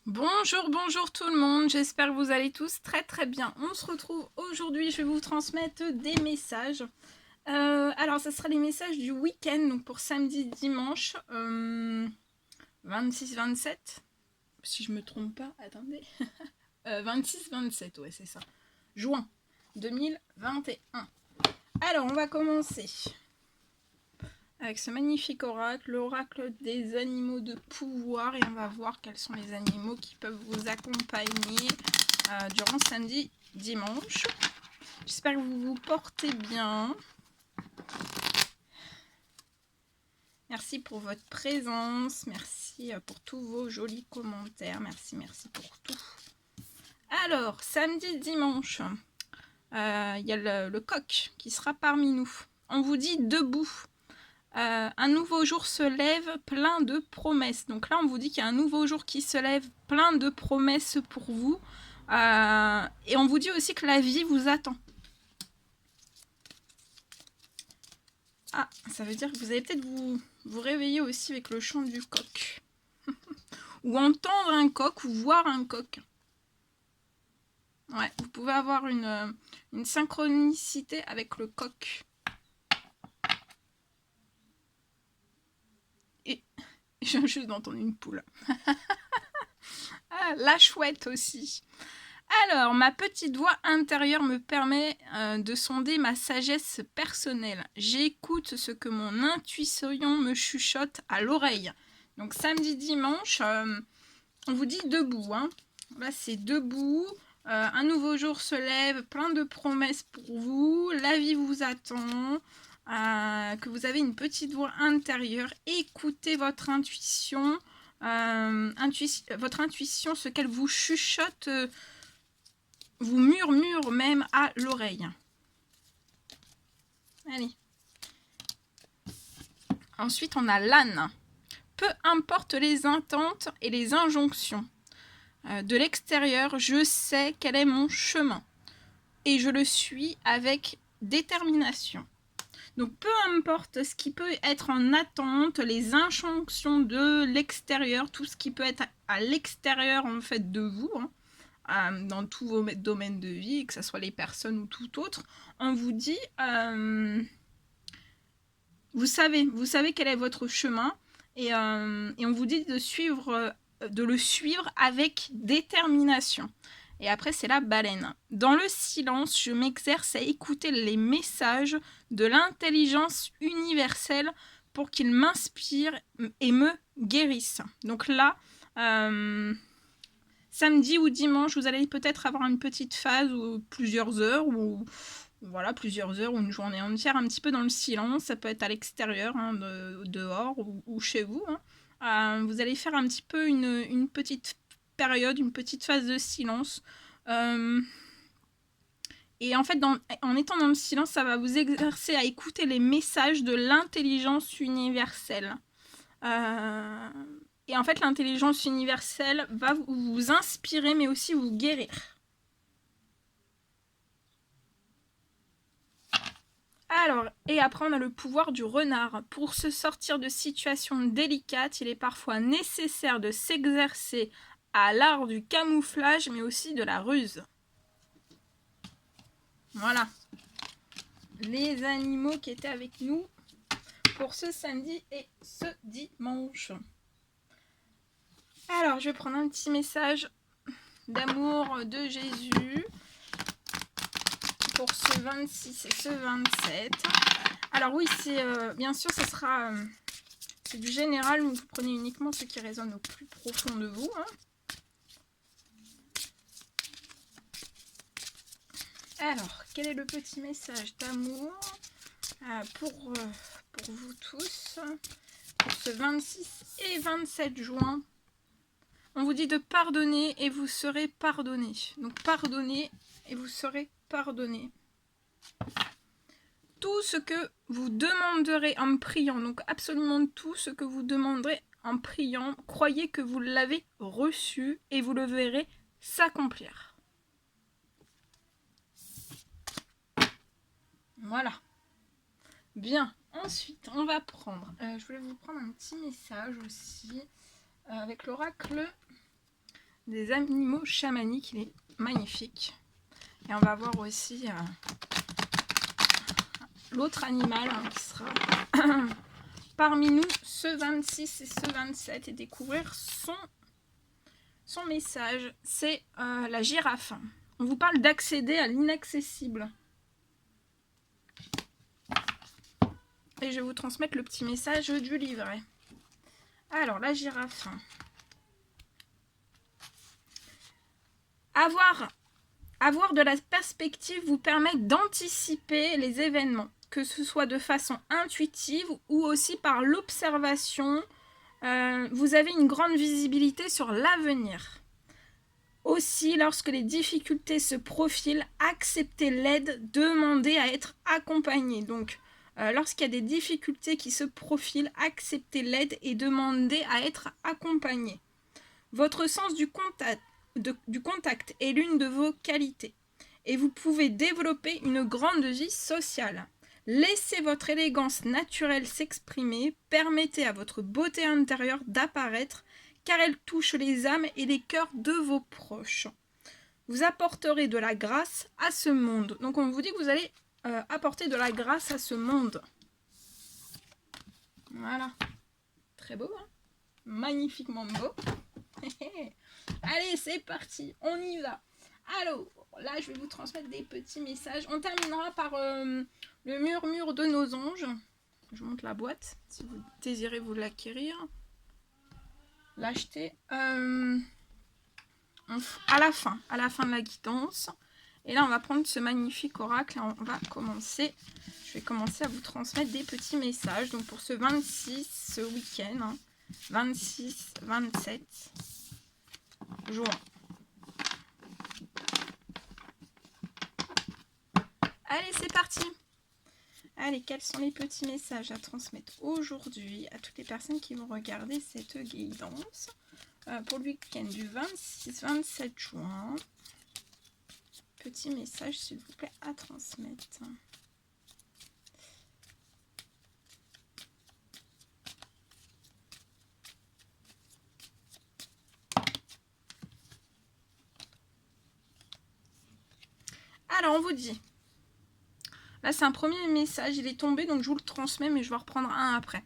Bonjour, bonjour tout le monde, j'espère que vous allez tous très bien. On se retrouve aujourd'hui, je vais vous transmettre des messages. Alors, ce sera les messages du week-end, donc pour samedi, dimanche, 26-27, si je me trompe pas, attendez. 26-27, ouais, c'est ça. Juin 2021. Alors, on va commencer avec ce magnifique oracle, l'oracle des animaux de pouvoir, et on va voir quels sont les animaux qui peuvent vous accompagner durant samedi, dimanche. J'espère que vous vous portez bien. Merci pour votre présence, merci pour tous vos jolis commentaires, merci pour tout. Alors, samedi, dimanche, y a le coq qui sera parmi nous. On vous dit debout. Un nouveau jour se lève plein de promesses. Donc là, on vous dit qu'il y a un nouveau jour qui se lève plein de promesses pour vous. Et on vous dit aussi que la vie vous attend. Ah, ça veut dire que vous allez peut-être vous réveiller aussi avec le chant du coq. Ou entendre un coq, ou voir un coq. Ouais, vous pouvez avoir une synchronicité avec le coq. Et je viens juste d'entendre une poule. Ah, la chouette aussi. Alors, ma petite voix intérieure me permet de sonder ma sagesse personnelle. J'écoute ce que mon intuition me chuchote à l'oreille. Donc samedi, dimanche, on vous dit debout. Hein. Là, c'est debout. Un nouveau jour se lève, plein de promesses pour vous. La vie vous attend. Que vous avez une petite voix intérieure. Écoutez votre intuition. Votre intuition, ce qu'elle vous chuchote, vous murmure même à l'oreille. Allez. Ensuite, on a l'âne. Peu importe les intentes et les injonctions. De l'extérieur, je sais quel est mon chemin. Et je le suis avec détermination. Donc, peu importe ce qui peut être en attente, les injonctions de l'extérieur, tout ce qui peut être à l'extérieur en fait de vous, dans tous vos domaines de vie, que ce soit les personnes ou tout autre, on vous dit, vous savez quel est votre chemin, et on vous dit de le suivre avec détermination. Et après, c'est la baleine. Dans le silence, je m'exerce à écouter les messages de l'intelligence universelle pour qu'ils m'inspirent et me guérissent. Donc là, samedi ou dimanche, vous allez peut-être avoir une petite phase ou plusieurs heures ou une journée entière un petit peu dans le silence. Ça peut être à l'extérieur, dehors ou chez vous. Vous allez faire un petit peu une petite période, une petite phase de silence. Et en fait, en étant dans le silence, ça va vous exercer à écouter les messages de l'intelligence universelle. Et en fait, l'intelligence universelle va vous inspirer, mais aussi vous guérir. Alors, et après, on a le pouvoir du renard. Pour se sortir de situations délicates, il est parfois nécessaire de s'exercer à l'art du camouflage, mais aussi de la ruse. Voilà. Les animaux qui étaient avec nous pour ce samedi et ce dimanche. Alors, je vais prendre un petit message d'amour de Jésus pour ce 26 et ce 27. Alors oui, c'est bien sûr, ce sera c'est du général, mais vous prenez uniquement ce qui résonne au plus profond de vous. Alors, quel est le petit message d'amour pour vous tous pour ce 26 et 27 juin? On vous dit de pardonner et vous serez pardonné. Donc pardonnez et vous serez pardonné. Tout ce que vous demanderez en priant, donc absolument tout ce que vous demanderez en priant, croyez que vous l'avez reçu et vous le verrez s'accomplir. Voilà. Bien. Ensuite, on va prendre... je voulais vous prendre un petit message aussi avec l'oracle des animaux chamaniques. Il est magnifique. Et on va voir aussi l'autre animal qui sera parmi nous ce 26 et ce 27 et découvrir son message. C'est la girafe. On vous parle d'accéder à l'inaccessible. Et je vais vous transmettre le petit message du livret. Alors, la girafe. Avoir de la perspective vous permet d'anticiper les événements, que ce soit de façon intuitive ou aussi par l'observation. Vous avez une grande visibilité sur l'avenir. Aussi, lorsque les difficultés se profilent, acceptez l'aide, demandez à être accompagné. Donc, lorsqu'il y a des difficultés qui se profilent, acceptez l'aide et demandez à être accompagné. Votre sens du contact est l'une de vos qualités et vous pouvez développer une grande vie sociale. Laissez votre élégance naturelle s'exprimer, permettez à votre beauté intérieure d'apparaître car elle touche les âmes et les cœurs de vos proches. Vous apporterez de la grâce à ce monde. Donc on vous dit que vous allez apporter de la grâce à ce monde. Voilà. Très beau, hein? Magnifiquement beau. Allez, c'est parti, on y va. Alors, là, je vais vous transmettre des petits messages. On terminera par le murmure de nos anges. Je monte la boîte, si vous désirez vous l'acquérir. L'acheter à la fin de la guidance. Et là, on va prendre ce magnifique oracle et on va commencer. Je vais commencer à vous transmettre des petits messages. Donc, pour ce 26, ce week-end, hein, 26, 27 juin. Allez, c'est parti. Allez, quels sont les petits messages à transmettre aujourd'hui à toutes les personnes qui vont regarder cette guidance pour le week-end du 26-27 juin. Petit message, s'il vous plaît, à transmettre. Alors, on vous dit. Là, c'est un premier message, il est tombé, donc je vous le transmets, mais je vais reprendre un après.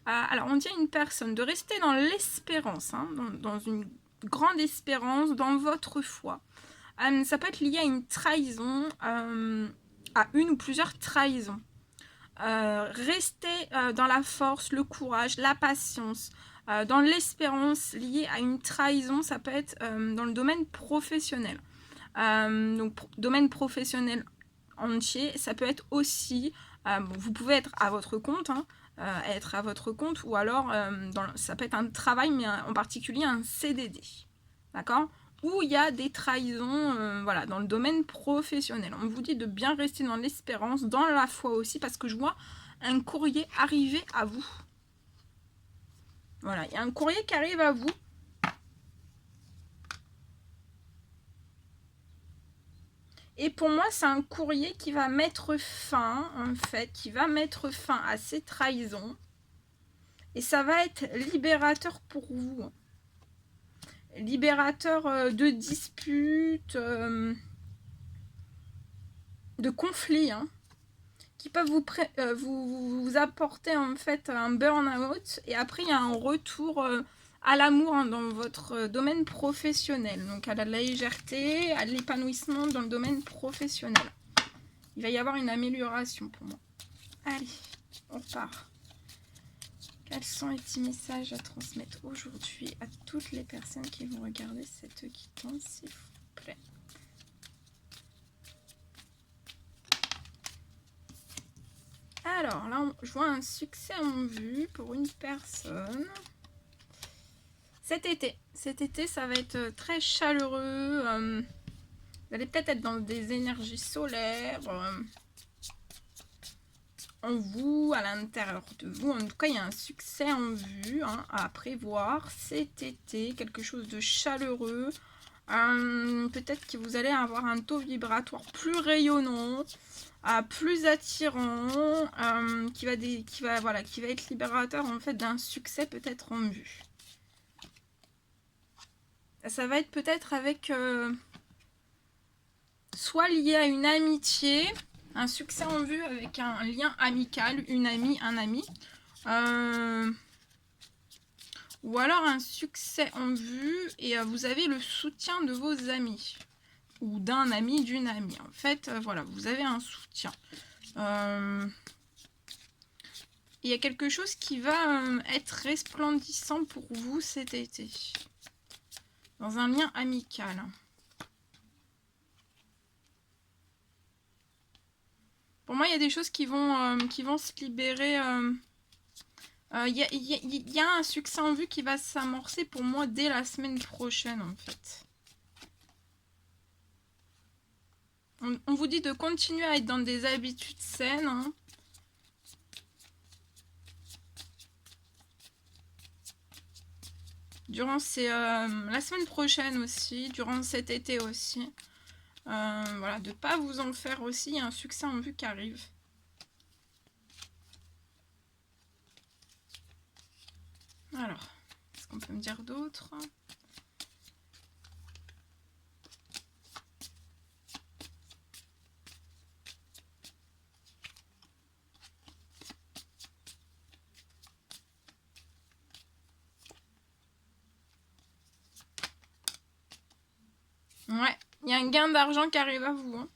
Alors, on dit à une personne de rester dans l'espérance, hein, dans une grande espérance, dans votre foi. Ça peut être lié à une trahison, à une ou plusieurs trahisons. Restez dans la force, le courage, la patience, dans l'espérance liée à une trahison, ça peut être dans le domaine professionnel. Donc, domaine professionnel entier, ça peut être aussi, vous pouvez être à votre compte, hein, ou alors ça peut être un travail, mais en particulier un CDD, d'accord, où il y a des trahisons, voilà, dans le domaine professionnel. On vous dit de bien rester dans l'espérance, dans la foi aussi, parce que je vois un courrier arriver à vous. Voilà, il y a un courrier qui arrive à vous. Et pour moi, c'est un courrier qui va mettre fin, en fait, qui va mettre fin à ces trahisons. Et ça va être libérateur pour vous. Libérateur de disputes, de conflits, hein, qui peuvent vous apporter en fait un burn-out. Et après, il y a un retour à l'amour, hein, dans votre domaine professionnel, donc à la légèreté, à l'épanouissement dans le domaine professionnel. Il va y avoir une amélioration pour moi. Allez, on repart. Quels sont les petits messages à transmettre aujourd'hui à toutes les personnes qui vont regarder cette guidance, s'il vous plaît? Alors là, je vois un succès en vue pour une personne. Cet été, ça va être très chaleureux. Vous allez peut-être être dans des énergies solaires en vous, à l'intérieur de vous. En tout cas, il y a un succès en vue, hein, à prévoir cet été. Quelque chose de chaleureux. Peut-être que vous allez avoir un taux vibratoire plus rayonnant, plus attirant, qui va être libérateur en fait d'un succès peut-être en vue. Ça va être peut-être avec... soit lié à une amitié, un succès en vue avec un lien amical, une amie, un ami. Ou alors un succès en vue et vous avez le soutien de vos amis. Ou d'un ami, d'une amie. En fait, voilà, vous avez un soutien. Il y a quelque chose qui va être resplendissant pour vous cet été. Dans un lien amical. Pour moi, il y a des choses qui vont se libérer. Il y a un succès en vue qui va s'amorcer pour moi dès la semaine prochaine, en fait. On vous dit de continuer à être dans des habitudes saines. Hein. Durant la semaine prochaine aussi, durant cet été aussi. Voilà, de ne pas vous en faire aussi. Il y a un succès en vue qui arrive. Alors, qu'est-ce qu'on peut me dire d'autre ? Ouais, il y a un gain d'argent qui arrive à vous. Hein,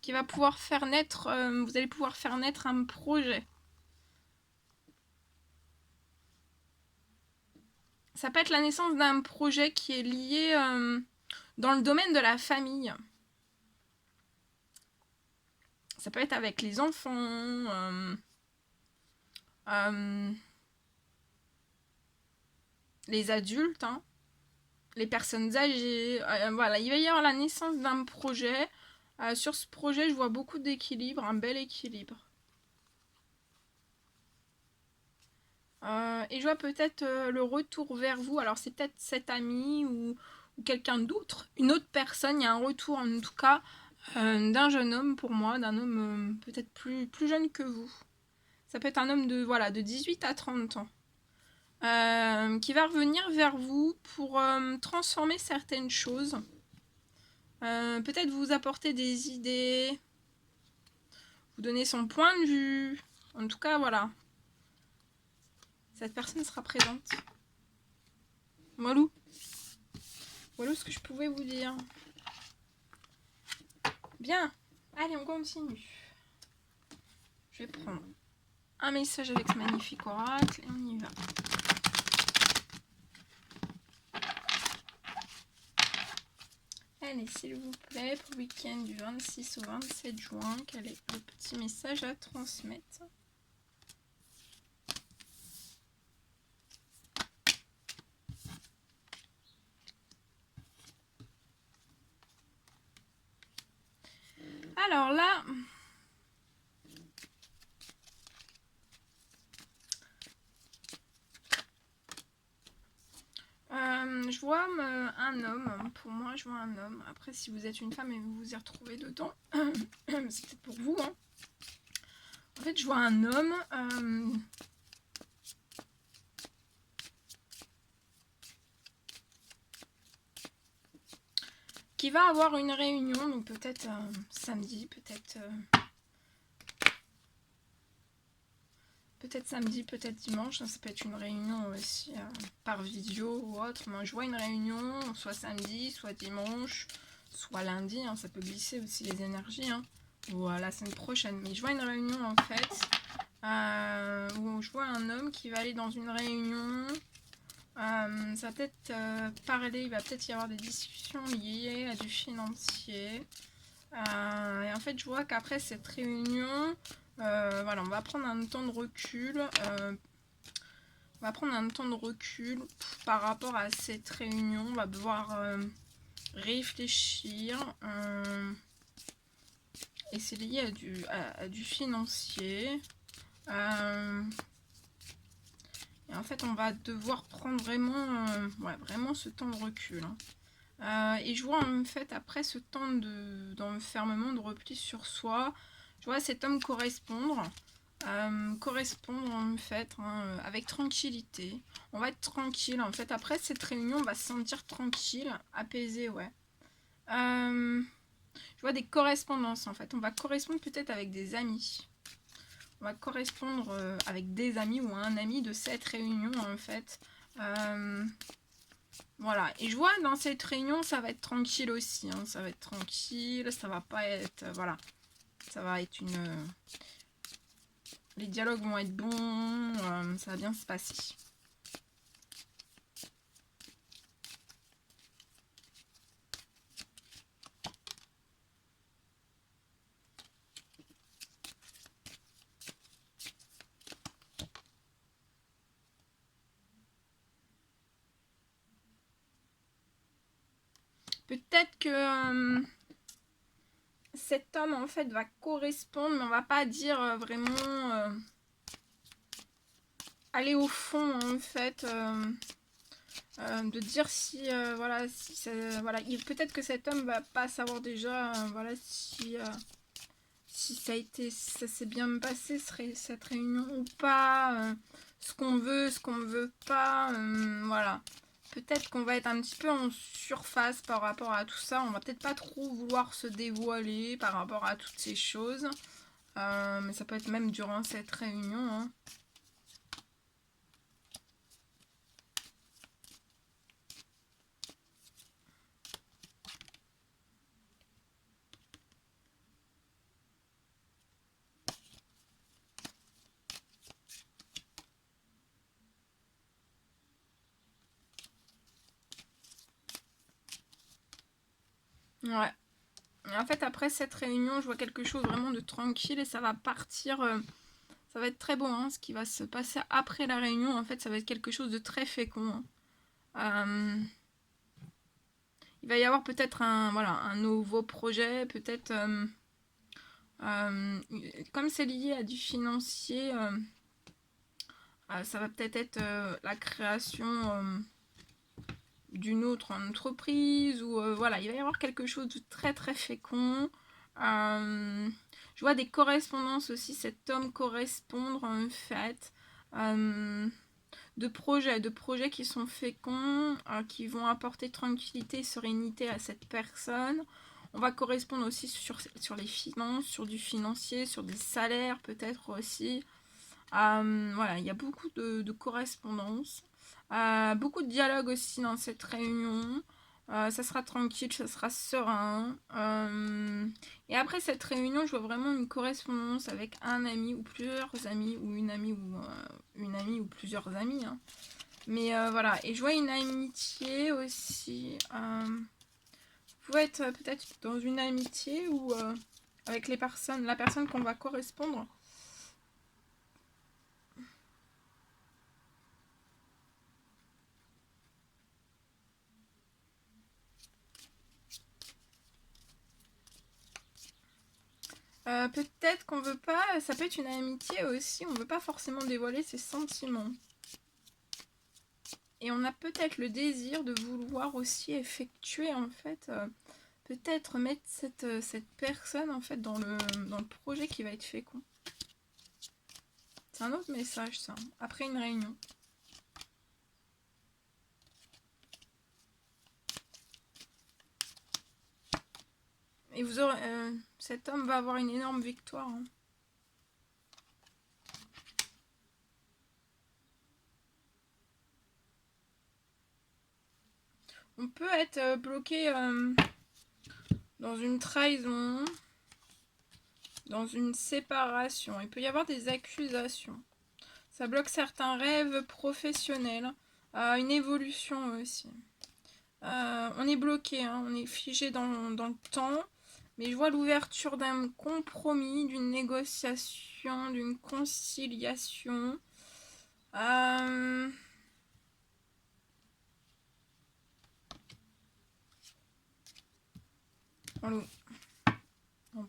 qui va pouvoir faire naître... vous allez pouvoir faire naître un projet. Ça peut être la naissance d'un projet qui est lié dans le domaine de la famille. Ça peut être avec les enfants, les adultes, hein, les personnes âgées. Voilà, il va y avoir la naissance d'un projet. Sur ce projet, je vois beaucoup d'équilibre, un bel équilibre. Et je vois peut-être le retour vers vous. Alors c'est peut-être cet ami ou quelqu'un d'autre, une autre personne. Il y a un retour en tout cas d'un jeune homme pour moi, d'un homme peut-être plus jeune que vous. Ça peut être un homme de 18 à 30 ans. Qui va revenir vers vous pour transformer certaines choses. Peut-être vous apporter des idées, vous donner son point de vue. En tout cas, voilà. Cette personne sera présente. Voilà ce que je pouvais vous dire. Bien. Allez, on continue. Je vais prendre un message avec ce magnifique oracle et on y va. Allez, s'il vous plaît, pour le week-end du 26 au 27 juin, quel est le petit message à transmettre ? Alors là, je vois un homme. Pour moi, je vois un homme. Après, si vous êtes une femme et vous vous y retrouvez dedans, c'est peut-être pour vous. Hein. En fait, je vois un homme. Qui va avoir une réunion, donc peut-être samedi, peut-être samedi, peut-être dimanche. Ça peut être une réunion aussi par vidéo ou autre. Moi, je vois une réunion, soit samedi, soit dimanche, soit lundi. Hein, ça peut glisser aussi les énergies. Hein, ou la semaine prochaine. Mais je vois une réunion en fait où je vois un homme qui va aller dans une réunion. Ça va peut-être parler, il va peut-être y avoir des discussions liées à du financier. Et en fait, je vois qu'après cette réunion, voilà, on va prendre un temps de recul. Par rapport à cette réunion. On va devoir réfléchir. Et c'est lié à du financier. Et en fait, on va devoir prendre vraiment ce temps de recul. Hein. Et je vois en fait, après ce temps d'enfermement, de repli sur soi, je vois cet homme correspondre. correspondre en fait, hein, avec tranquillité. On va être tranquille en fait. Après cette réunion, on va se sentir tranquille, apaisé, ouais. Je vois des correspondances en fait. On va correspondre peut-être avec des amis. On va correspondre avec des amis ou un ami de cette réunion en fait. Voilà. Et je vois dans cette réunion, ça va être tranquille aussi. Hein. Ça va être tranquille. Ça va pas être... voilà. Ça va être une... les dialogues vont être bons. Ça va bien se passer. Peut-être que cet homme en fait va correspondre, mais on va pas dire vraiment aller au fond en fait, de dire si voilà, si voilà, peut-être que cet homme va pas savoir déjà voilà si si ça s'est bien passé cette réunion ou pas, ce qu'on veut, ce qu'on ne veut pas, voilà. Peut-être qu'on va être un petit peu en surface par rapport à tout ça. On va peut-être pas trop vouloir se dévoiler par rapport à toutes ces choses. Mais ça peut être même durant cette réunion. Hein. Ouais. Et en fait, après cette réunion, je vois quelque chose vraiment de tranquille et ça va partir. Ça va être très bon. Hein, ce qui va se passer après la réunion, en fait, ça va être quelque chose de très fécond. Hein. Il va y avoir peut-être un, voilà, un nouveau projet, peut-être comme c'est lié à du financier, ça va peut-être être la création d'une autre entreprise ou voilà, il va y avoir quelque chose de très très fécond. Je vois des correspondances aussi, cet homme correspondre en fait. De projets qui sont féconds, qui vont apporter tranquillité et sérénité à cette personne. On va correspondre aussi sur les finances, sur du financier, sur des salaires peut-être aussi. Voilà, il y a beaucoup de correspondances. Beaucoup de dialogue aussi dans cette réunion. Ça sera tranquille, ça sera serein. Et après cette réunion, je vois vraiment une correspondance avec un ami ou plusieurs amis, ou une amie ou plusieurs amis. Hein. Mais voilà, et je vois une amitié aussi. Vous pouvez être peut-être dans une amitié ou avec les personnes, la personne qu'on va correspondre. Peut-être qu'on veut pas, ça peut être une amitié aussi, on veut pas forcément dévoiler ses sentiments. Et on a peut-être le désir de vouloir aussi effectuer en fait, peut-être mettre cette personne en fait dans le projet qui va être fécond. C'est un autre message ça, après une réunion. Et vous aurez, cet homme va avoir une énorme victoire. Hein. On peut être bloqué dans une trahison, dans une séparation. Il peut y avoir des accusations. Ça bloque certains rêves professionnels, une évolution aussi. On est bloqué, hein, on est figé dans le temps. Mais je vois l'ouverture d'un compromis, d'une négociation, d'une conciliation. En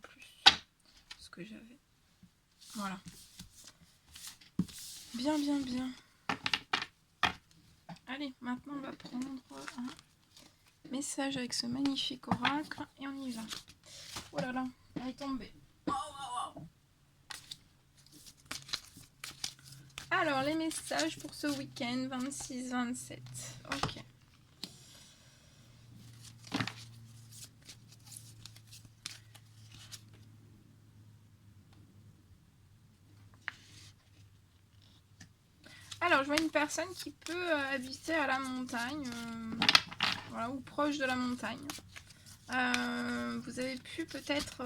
plus, ce que j'avais. Voilà. Bien, bien, bien. Allez, maintenant on va prendre un message avec ce magnifique oracle et on y va. Oh là là, elle est tombée. Oh, oh, oh. Alors, les messages pour ce week-end 26-27. Ok. Alors, je vois une personne qui peut habiter à la montagne, voilà, ou proche de la montagne. Vous avez pu peut-être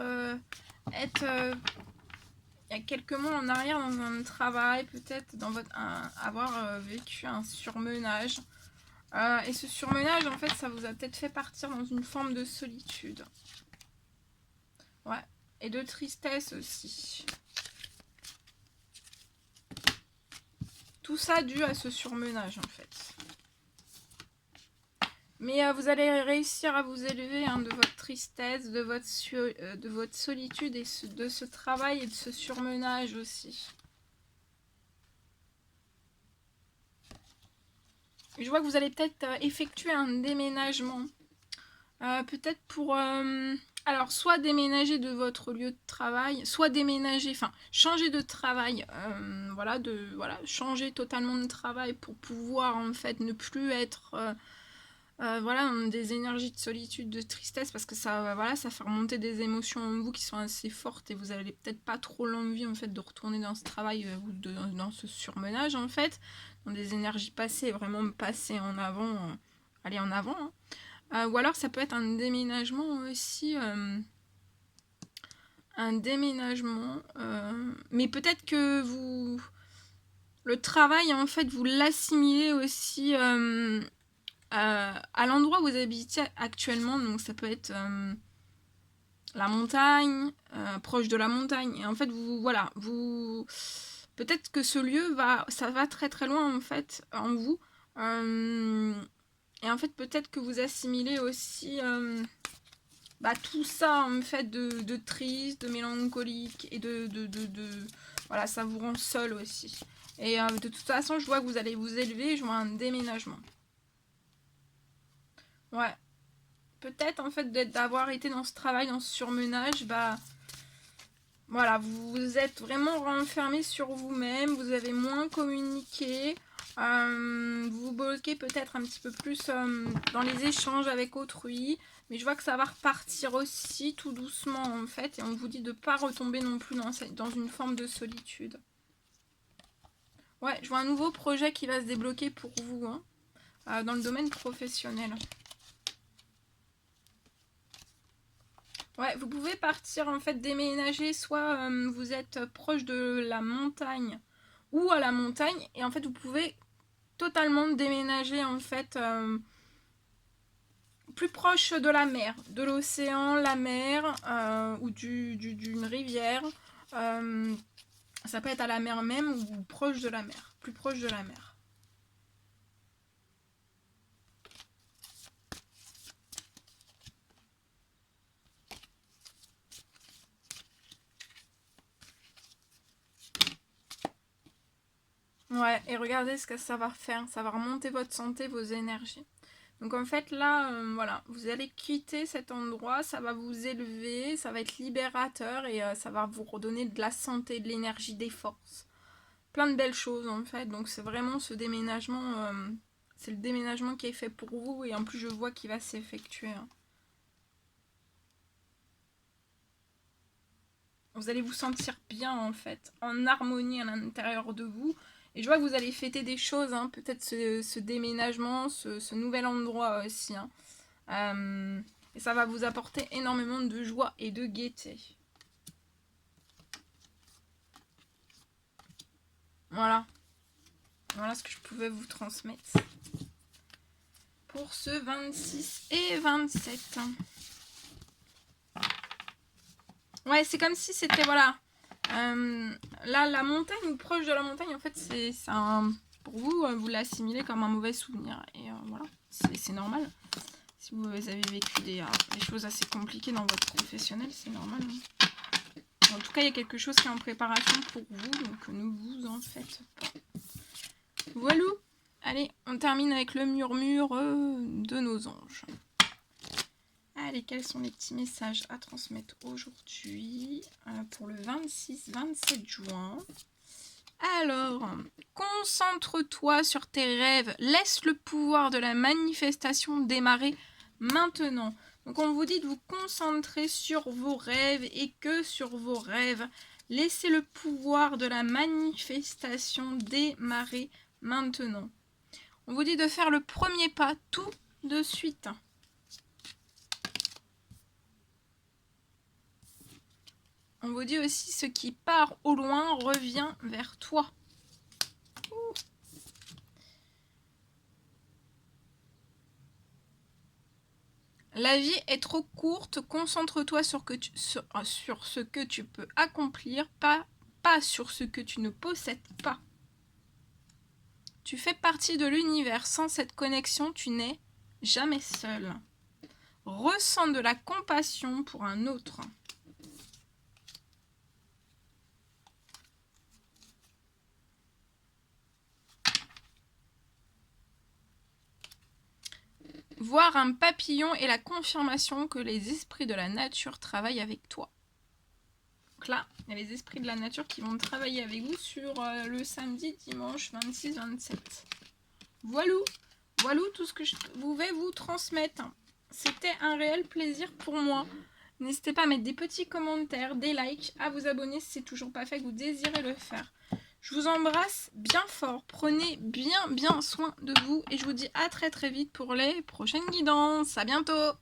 être il y a quelques mois en arrière dans un travail, peut-être dans votre avoir vécu un surmenage. Et ce surmenage, en fait, ça vous a peut-être fait partir dans une forme de solitude. Ouais, et de tristesse aussi. Tout ça dû à ce surmenage, en fait. Mais vous allez réussir à vous élever de votre tristesse, de votre solitude et de ce travail et de ce surmenage aussi. Je vois que vous allez peut-être effectuer un déménagement. Peut-être pour... alors, soit déménager de votre lieu de travail, soit déménager, enfin, changer de travail. Voilà, changer totalement de travail pour pouvoir, en fait, ne plus être... voilà, des énergies de solitude, de tristesse, parce que ça, voilà, ça fait remonter des émotions en vous qui sont assez fortes et vous avez peut-être pas trop l'envie en fait de retourner dans ce travail ou dans ce surmenage en fait, dans des énergies passées, vraiment passer en avant, aller en avant. Hein. Ou alors ça peut être un déménagement aussi, un déménagement, mais peut-être que vous, le travail en fait, vous l'assimilez aussi. À l'endroit où vous habitez actuellement, donc ça peut être la montagne, proche de la montagne, et en fait vous, voilà, vous, peut-être que ce lieu ça va très très loin en fait en vous, et en fait peut-être que vous assimilez aussi tout ça en fait de triste, de mélancolique et voilà, ça vous rend seul aussi. Et de toute façon, je vois que vous allez vous élever, je vois un déménagement. Ouais. Peut-être en fait d'avoir été dans ce travail, dans ce surmenage, voilà, vous êtes vraiment renfermé sur vous-même, vous avez moins communiqué, vous vous bloquez peut-être un petit peu plus dans les échanges avec autrui, mais je vois que ça va repartir aussi tout doucement en fait, et on vous dit de ne pas retomber non plus dans une forme de solitude. Ouais, je vois un nouveau projet qui va se débloquer pour vous, hein, dans le domaine professionnel. Ouais, vous pouvez partir en fait déménager, soit vous êtes proche de la montagne ou à la montagne, et en fait vous pouvez totalement déménager en fait plus proche de la mer, de l'océan, la mer ou d'une rivière. Ça peut être à la mer même ou proche de la mer, plus proche de la mer. Ouais, et regardez ce que ça va faire. Ça va remonter votre santé, vos énergies. Donc en fait là, voilà, vous allez quitter cet endroit, ça va vous élever, ça va être libérateur et ça va vous redonner de la santé, de l'énergie, des forces. Plein de belles choses en fait. Donc c'est vraiment ce déménagement, c'est le déménagement qui est fait pour vous et en plus je vois qu'il va s'effectuer. Hein. Vous allez vous sentir bien en fait, en harmonie à l'intérieur de vous. Et je vois que vous allez fêter des choses, hein, peut-être ce déménagement, ce nouvel endroit aussi. Hein. Et ça va vous apporter énormément de joie et de gaieté. Voilà. Voilà ce que je pouvais vous transmettre. Pour ce 26 et 27. Ouais, c'est comme si c'était, voilà. Là, la montagne ou proche de la montagne, en fait, c'est un... Pour vous, vous l'assimilez comme un mauvais souvenir. Et voilà, c'est normal. Si vous avez vécu des choses assez compliquées dans votre professionnel, c'est normal. Hein. En tout cas, il y a quelque chose qui est en préparation pour vous, donc ne vous en faites pas. Voilà. Allez, on termine avec le murmure de nos anges. Allez, quels sont les petits messages à transmettre aujourd'hui pour le 26-27 juin? Alors, concentre-toi sur tes rêves. Laisse le pouvoir de la manifestation démarrer maintenant. Donc on vous dit de vous concentrer sur vos rêves et que sur vos rêves. Laissez le pouvoir de la manifestation démarrer maintenant. On vous dit de faire le premier pas tout de suite. On vous dit aussi ce qui part au loin revient vers toi. La vie est trop courte, concentre-toi sur ce que tu peux accomplir, pas sur ce que tu ne possèdes pas. Tu fais partie de l'univers, sans cette connexion, tu n'es jamais seul. Ressens de la compassion pour un autre. Voir un papillon est la confirmation que les esprits de la nature travaillent avec toi. Donc là, il y a les esprits de la nature qui vont travailler avec vous sur le samedi, dimanche 26-27. Voilà tout ce que je pouvais vous transmettre. C'était un réel plaisir pour moi. N'hésitez pas à mettre des petits commentaires, des likes, à vous abonner si ce n'est toujours pas fait, que vous désirez le faire. Je vous embrasse bien fort. Prenez bien soin de vous et je vous dis à très vite pour les prochaines guidances. À bientôt!